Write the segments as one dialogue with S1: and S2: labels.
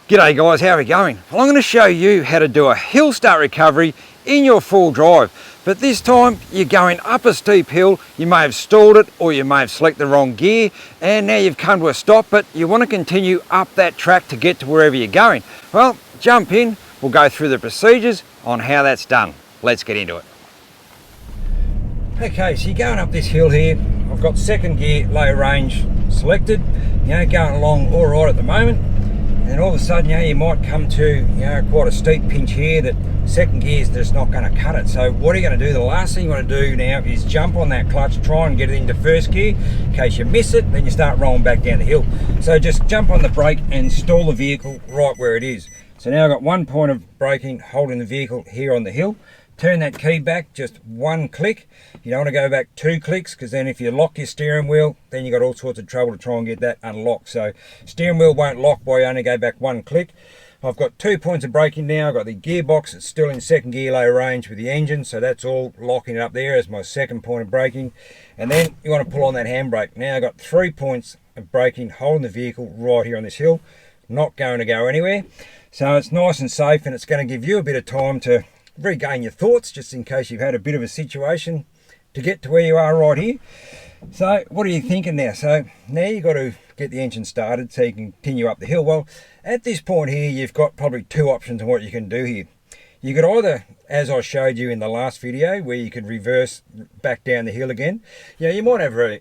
S1: G'day guys, how are we going? Well, I'm going to show you how to do a hill start recovery in your full drive. But this time you're going up a steep hill, you may have stalled it or you may have selected the wrong gear and now you've come to a stop, but you want to continue up that track to get to wherever you're going. Well, jump in, we'll go through the procedures on how that's done. Let's get into it. Okay, so you're going up this hill here. I've got second gear, low range selected, going along all right at the moment. And all of a sudden, you might come to, quite a steep pinch here that second gear is just not going to cut it. So what are you going to do? The last thing you want to do now is jump on that clutch, try and get it into first gear. In case you miss it, then you start rolling back down the hill. So just jump on the brake and stall the vehicle right where it is. So now I've got 1 point of braking, holding the vehicle here on the hill. Turn that key back just 1 click. You don't want to go back 2 clicks, because then if you lock your steering wheel, then you've got all sorts of trouble to try and get that unlocked. So steering wheel won't lock while you only go back 1 click. I've got 2 points of braking now. I've got the gearbox, it's still in second gear, low range with the engine, so that's all locking it up there as my second point of braking. And then you want to pull on that handbrake. Now I've got 3 points of braking, holding the vehicle right here on this hill, not going to go anywhere. So it's nice and safe, and it's going to give you a bit of time to regain your thoughts, just in case you've had a bit of a situation to get to where you are right here. So what are you thinking now? So now you've got to get the engine started so you can continue up the hill. Well, at this point here, you've got probably 2 options on what you can do here. You could either, as I showed you in the last video, where you could reverse back down the hill again. You might have a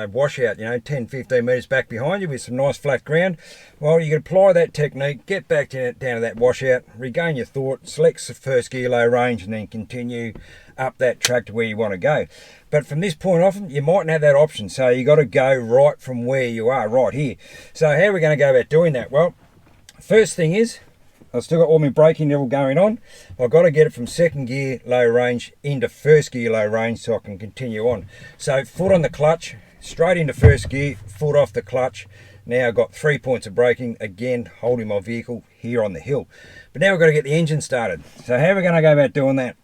S1: washout, 10-15 metres back behind you with some nice flat ground. Well, you can apply that technique, get back down to that washout, regain your thought, select the first gear, low range, and then continue up that track to where you want to go. But from this point off, you mightn't have that option, so you got to go right from where you are, right here. So how are we going to go about doing that? Well, first thing is, I've still got all my braking level going on. I've got to get it from second gear low range into first gear low range so I can continue on. So foot on the clutch, straight into first gear, foot off the clutch. Now I've got 3 points of braking, again holding my vehicle here on the hill. But now we've got to get the engine started. So how are we going to go about doing that?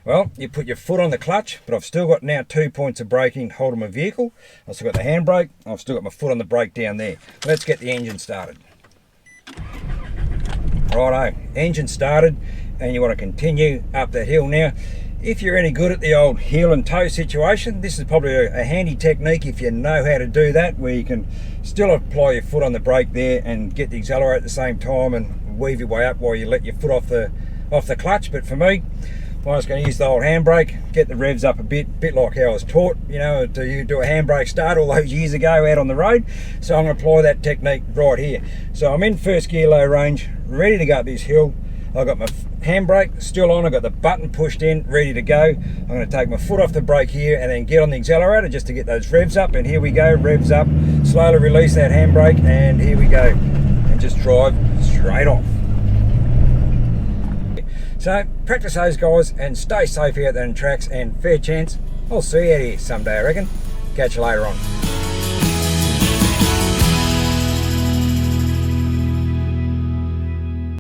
S1: Well, you put your foot on the clutch, but I've still got now 2 points of braking holding my vehicle. I've still got the handbrake, I've still got my foot on the brake down there. Let's get the engine started. Righto, engine started, and you want to continue up that hill. Now, if you're any good at the old heel and toe situation, this is probably a handy technique if you know how to do that, where you can still apply your foot on the brake there and get the accelerator at the same time and weave your way up while you let your foot off the clutch. But for me, I'm just going to use the old handbrake, get the revs up a bit like how I was taught, to do a handbrake start all those years ago out on the road. So I'm going to apply that technique right here. So I'm in first gear low range, ready to go up this hill. I've got my handbrake still on, I've got the button pushed in, ready to go. I'm going to take my foot off the brake here and then get on the accelerator just to get those revs up. And here we go, revs up, slowly release that handbrake, and here we go. And just drive straight off. So practice those, guys, and stay safe out there in tracks, and fair chance I'll see you out here someday, I reckon. Catch you later on.